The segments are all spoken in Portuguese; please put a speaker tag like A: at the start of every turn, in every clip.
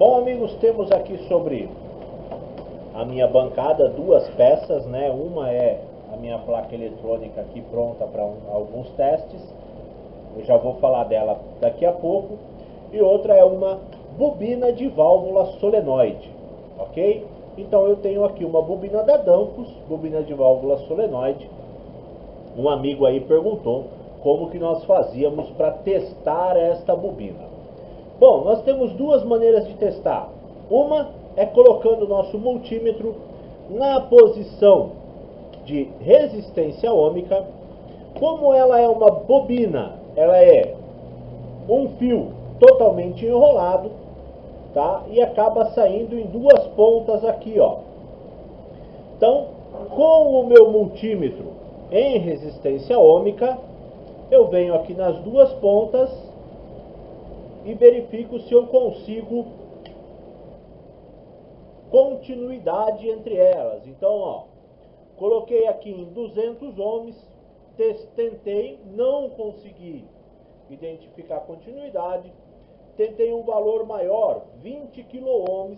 A: Bom, amigos, temos aqui sobre a minha bancada duas peças, né? Uma é a minha placa eletrônica aqui pronta para alguns testes. Eu já vou falar dela daqui a pouco. E outra é uma bobina de válvula solenoide, ok? Então eu tenho aqui uma bobina da Danfoss, bobina de válvula solenoide. Um amigo aí perguntou como que nós fazíamos para testar esta bobina. Bom, nós temos duas maneiras de testar. Uma é colocando o nosso multímetro na posição de resistência ôhmica. Como ela é uma bobina, ela é um fio totalmente enrolado, tá? E acaba saindo em duas pontas aqui, ó. Então, com o meu multímetro em resistência ôhmica, eu venho aqui nas duas pontas e verifico se eu consigo continuidade entre elas. Então, ó, coloquei aqui em 200 ohms, tentei, não consegui identificar continuidade, tentei um valor maior, 20 kΩ,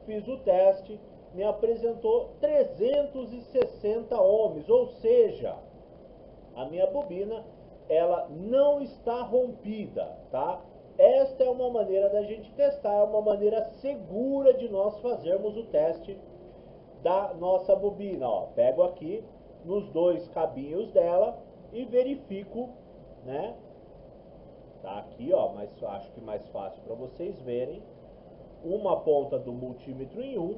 A: fiz o teste, me apresentou 360 ohms, ou seja, a minha bobina ela não está rompida, tá? Esta é uma maneira da gente testar, é uma maneira segura de nós fazermos o teste da nossa bobina, ó. Pego aqui nos dois cabinhos dela e verifico, né? Tá aqui, ó, mas acho que mais fácil para vocês verem. Uma ponta do multímetro em um,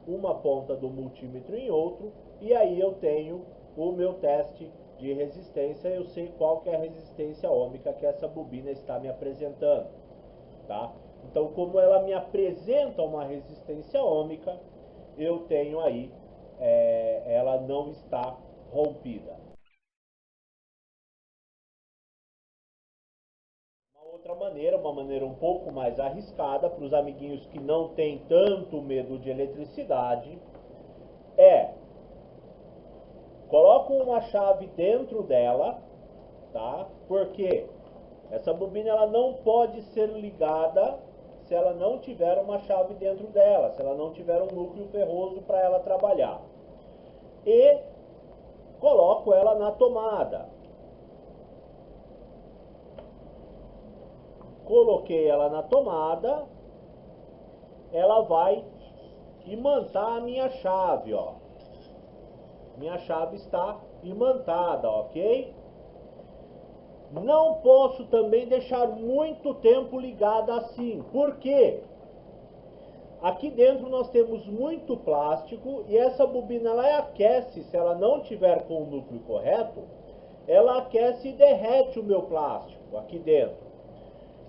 A: uma ponta do multímetro em outro, e aí eu tenho o meu teste de resistência. Eu sei qual que é a resistência ôhmica que essa bobina está me apresentando, tá? Então, como ela me apresenta uma resistência ôhmica, eu tenho aí, ela não está rompida. Outra maneira, uma maneira um pouco mais arriscada para os amiguinhos que não têm tanto medo de eletricidade, é coloco uma chave dentro dela, tá? Porque essa bobina ela não pode ser ligada se ela não tiver uma chave dentro dela, se ela não tiver um núcleo ferroso para ela trabalhar. E coloco ela na tomada. Coloquei ela na tomada, ela vai imantar a minha chave, ó. Minha chave está imantada, ok? Não posso também deixar muito tempo ligada assim. Por quê? Aqui dentro nós temos muito plástico e essa bobina ela aquece, se ela não tiver com o núcleo correto, ela aquece e derrete o meu plástico aqui dentro.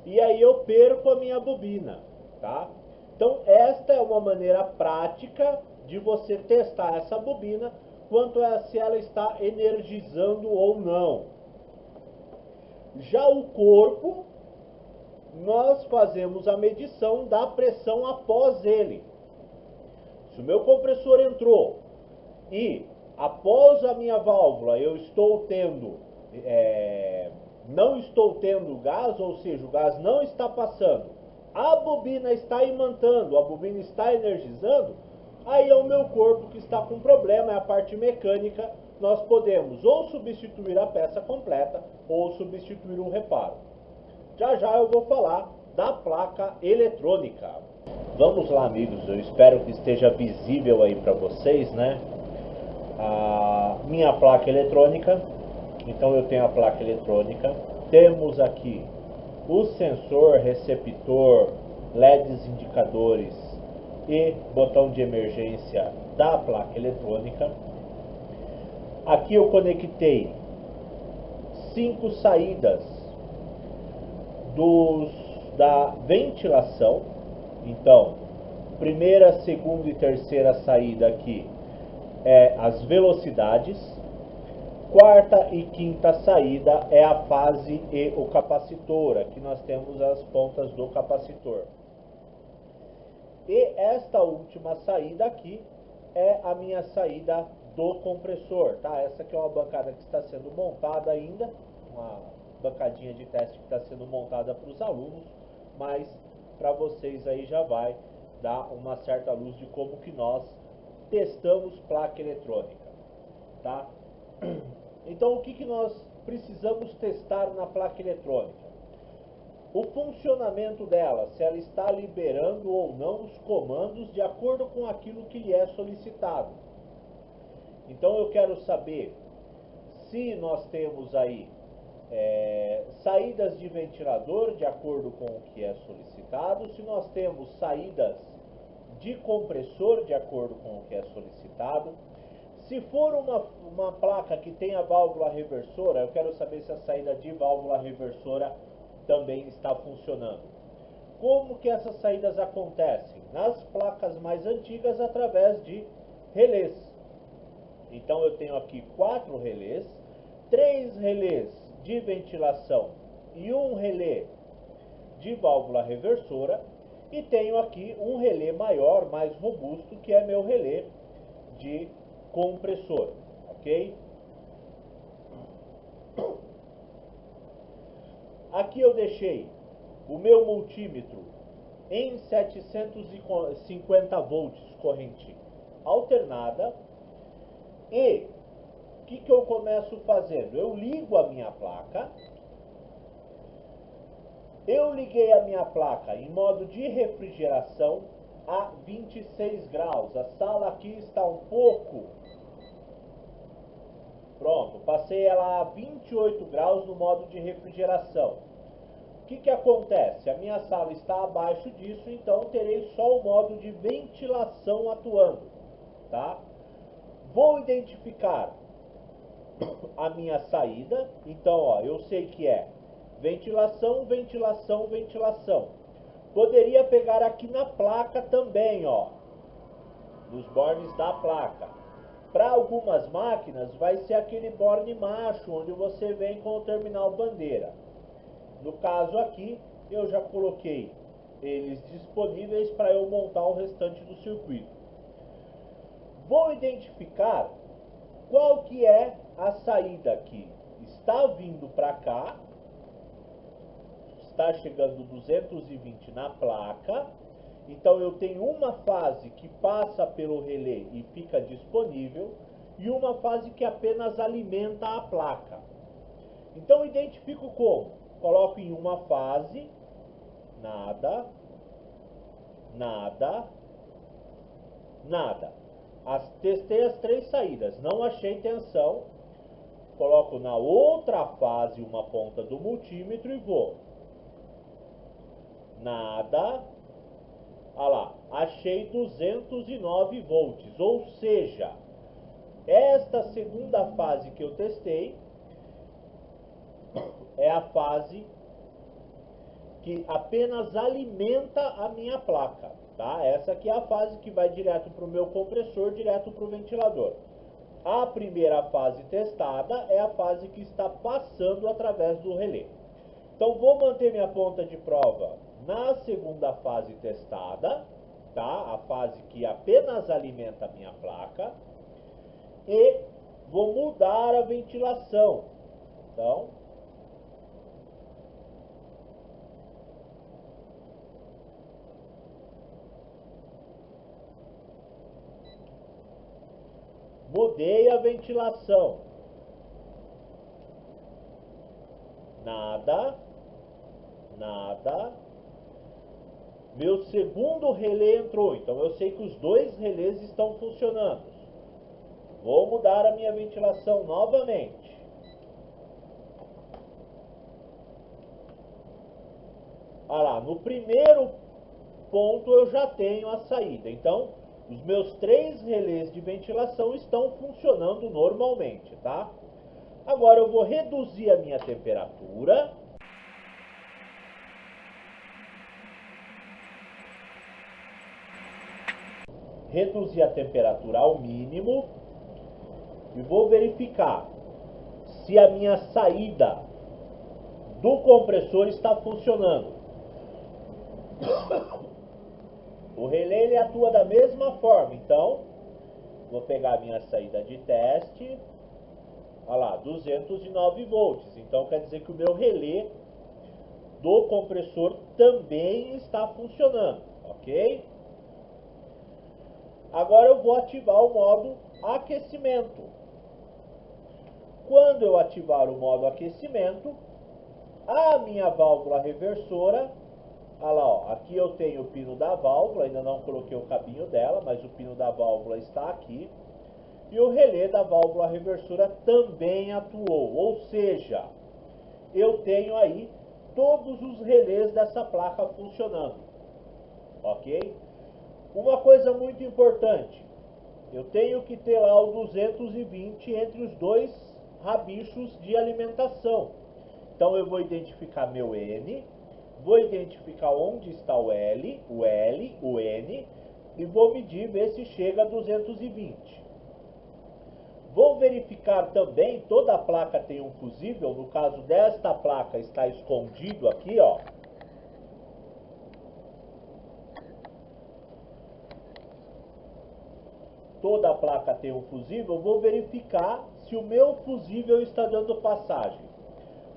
A: E aí eu perco a minha bobina, tá? Então esta é uma maneira prática de você testar essa bobina quanto a se ela está energizando ou não. Já o corpo, nós fazemos a medição da pressão após ele. Se o meu compressor entrou e após a minha válvula eu estou tendo, não estou tendo gás, ou seja, o gás não está passando, a bobina está imantando, a bobina está energizando, aí é o meu corpo que está com problema, é a parte mecânica. Nós podemos ou substituir a peça completa ou substituir um reparo. Já já eu vou falar da placa eletrônica. Vamos lá, amigos, eu espero que esteja visível aí para vocês, né? A minha placa eletrônica. Então eu tenho a placa eletrônica. Temos aqui o sensor, receptor, LEDs indicadores e botão de emergência da placa eletrônica. Aqui eu conectei 5 saídas da ventilação. Então, primeira, segunda e terceira saída aqui é as velocidades. Quarta e quinta saída é a fase e o capacitor. Aqui nós temos as pontas do capacitor. E esta última saída aqui é a minha saída do compressor, tá? Essa aqui é uma bancada que está sendo montada ainda, uma bancadinha de teste que está sendo montada para os alunos, mas para vocês aí já vai dar uma certa luz de como que nós testamos placa eletrônica, tá? Então o que que nós precisamos testar na placa eletrônica? O funcionamento dela, se ela está liberando ou não os comandos de acordo com aquilo que lhe é solicitado. Então eu quero saber se nós temos aí saídas de ventilador de acordo com o que é solicitado, se nós temos saídas de compressor de acordo com o que é solicitado. Se for uma placa que tem a válvula reversora, eu quero saber se a saída de válvula reversora também está funcionando. Como que essas saídas acontecem? Nas placas mais antigas, através de relés. Então eu tenho aqui 4 relés, 3 relés de ventilação e um relé de válvula reversora, e tenho aqui um relé maior, mais robusto, que é meu relé de compressor, ok? Aqui eu deixei o meu multímetro em 750 volts corrente alternada. E o que eu começo fazendo? Eu ligo a minha placa. Eu liguei a minha placa em modo de refrigeração a 26 graus. A sala aqui está um pouco... Pronto, passei ela a 28 graus no modo de refrigeração. O que acontece? A minha sala está abaixo disso, então terei só o modo de ventilação atuando, tá? Vou identificar a minha saída. Então, ó, eu sei que é ventilação, ventilação, ventilação. Poderia pegar aqui na placa também, ó, nos bornes da placa. Para algumas máquinas vai ser aquele borne macho, onde você vem com o terminal bandeira. No caso aqui, eu já coloquei eles disponíveis para eu montar o restante do circuito. Vou identificar qual que é a saída que está vindo para cá. Está chegando 220 na placa. Então eu tenho uma fase que passa pelo relé e fica disponível, e uma fase que apenas alimenta a placa. Então identifico como? Coloco em uma fase, nada, nada, nada. Testei as 3 saídas, não achei tensão. Coloco na outra fase uma ponta do multímetro e vou. Nada. Olha lá, achei 209 volts, ou seja, esta segunda fase que eu testei é a fase que apenas alimenta a minha placa, tá? Essa aqui é a fase que vai direto para o meu compressor, direto para o ventilador. A primeira fase testada é a fase que está passando através do relé. Então vou manter minha ponta de prova na segunda fase testada, tá? A fase que apenas alimenta a minha placa, e vou mudar a ventilação. Então, mudei a ventilação. Nada, nada. Meu segundo relé entrou, então eu sei que os 2 relés estão funcionando. Vou mudar a minha ventilação novamente. Olha lá, no primeiro ponto eu já tenho a saída. Então, os meus 3 relés de ventilação estão funcionando normalmente, tá? Agora eu vou reduzir a minha temperatura. Reduzir a temperatura ao mínimo e vou verificar se a minha saída do compressor está funcionando. O relé ele atua da mesma forma, então vou pegar a minha saída de teste. Olha lá, 209 volts. Então quer dizer que o meu relé do compressor também está funcionando, ok? Agora eu vou ativar o modo aquecimento. Quando eu ativar o modo aquecimento, a minha válvula reversora, olha lá, ó, aqui eu tenho o pino da válvula, ainda não coloquei o cabinho dela, mas o pino da válvula está aqui. E o relé da válvula reversora também atuou, ou seja, eu tenho aí todos os relés dessa placa funcionando, ok? Uma coisa muito importante, eu tenho que ter lá o 220 entre os dois rabichos de alimentação. Então eu vou identificar meu N, vou identificar onde está o L, o N, e vou medir, ver se chega a 220. Vou verificar também, toda a placa tem um fusível, no caso desta placa está escondido aqui, ó. Toda a placa tem um fusível, vou verificar se o meu fusível está dando passagem.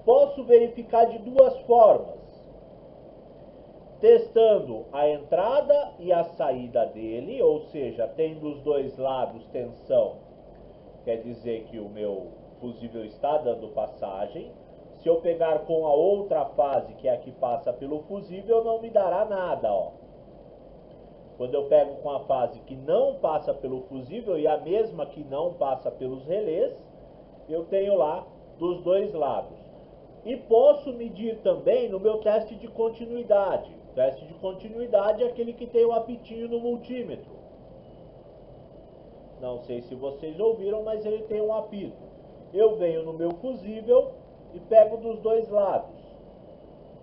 A: Posso verificar de duas formas. Testando a entrada e a saída dele, ou seja, tem dos dois lados tensão, quer dizer que o meu fusível está dando passagem. Se eu pegar com a outra fase, que é a que passa pelo fusível, não me dará nada, ó. Quando eu pego com a fase que não passa pelo fusível e a mesma que não passa pelos relés, eu tenho lá dos dois lados. E posso medir também no meu teste de continuidade. O teste de continuidade é aquele que tem o apitinho no multímetro. Não sei se vocês ouviram, mas ele tem um apito. Eu venho no meu fusível e pego dos dois lados.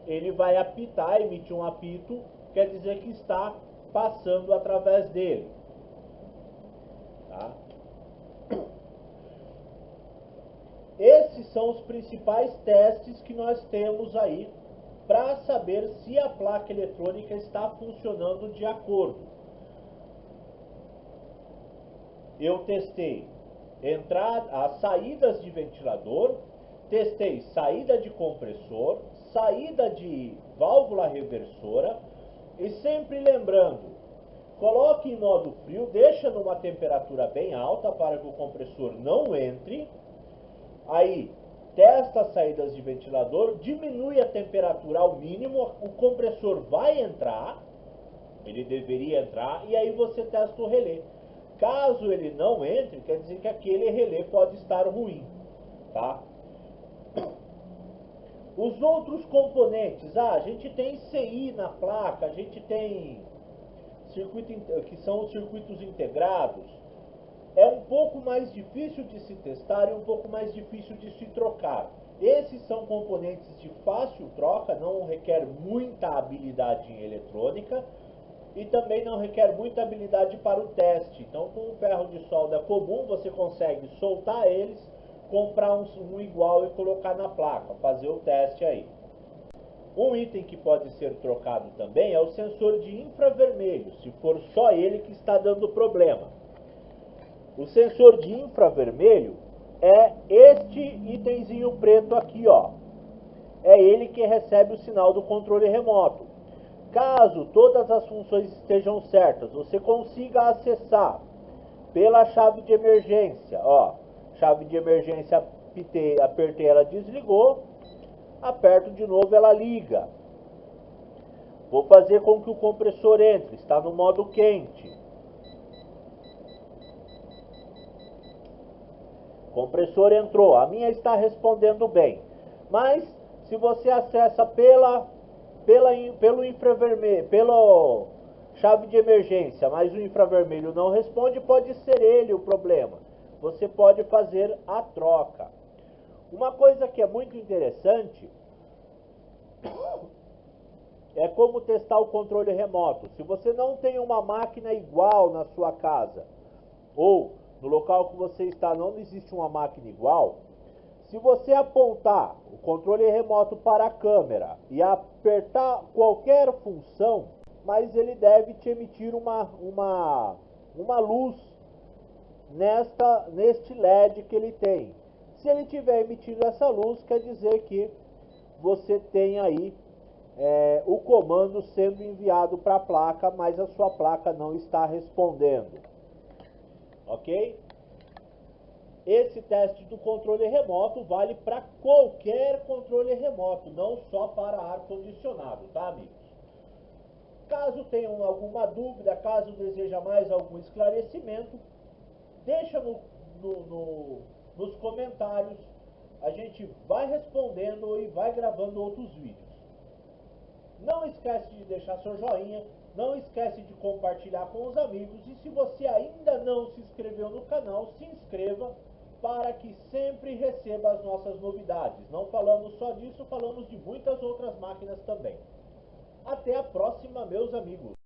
A: Ele vai apitar, emitir um apito, quer dizer que está passando através dele. Tá? Esses são os principais testes que nós temos aí para saber se a placa eletrônica está funcionando de acordo. Eu testei as saídas de ventilador, testei saída de compressor, saída de válvula reversora, e sempre lembrando, coloque em modo frio, deixa numa temperatura bem alta para que o compressor não entre. Aí, testa as saídas de ventilador, diminui a temperatura ao mínimo, o compressor vai entrar, ele deveria entrar, e aí você testa o relé. Caso ele não entre, quer dizer que aquele relé pode estar ruim, tá? Os outros componentes, a gente tem CI na placa, a gente tem que são os circuitos integrados. É um pouco mais difícil de se testar e um pouco mais difícil de se trocar. Esses são componentes de fácil troca, não requer muita habilidade em eletrônica e também não requer muita habilidade para o teste. Então, com um ferro de solda comum, você consegue soltar eles, comprar um igual e colocar na placa, fazer o teste aí. Um item que pode ser trocado também é o sensor de infravermelho, se for só ele que está dando problema. O sensor de infravermelho é este itemzinho preto aqui, ó. É ele que recebe o sinal do controle remoto. Caso todas as funções estejam certas, você consiga acessar pela chave de emergência, ó. Chave de emergência, apertei, ela desligou. Aperto de novo, ela liga. Vou fazer com que o compressor entre, está no modo quente. O compressor entrou, a minha está respondendo bem. Mas, se você acessa pelo infravermelho, pela chave de emergência, mas o infravermelho não responde, pode ser ele o problema. Você pode fazer a troca. Uma coisa que é muito interessante é como testar o controle remoto. Se você não tem uma máquina igual na sua casa, ou no local que você está não existe uma máquina igual, se você apontar o controle remoto para a câmera e apertar qualquer função, mas ele deve te emitir uma luz neste LED que ele tem. Se ele estiver emitindo essa luz, quer dizer que você tem aí o comando sendo enviado para a placa, mas a sua placa não está respondendo. Ok? Esse teste do controle remoto vale para qualquer controle remoto, não só para ar-condicionado, tá, amigos? Caso tenham alguma dúvida, caso deseja mais algum esclarecimento, deixa nos comentários, a gente vai respondendo e vai gravando outros vídeos. Não esquece de deixar seu joinha, não esquece de compartilhar com os amigos e se você ainda não se inscreveu no canal, se inscreva para que sempre receba as nossas novidades. Não falamos só disso, falamos de muitas outras máquinas também. Até a próxima, meus amigos!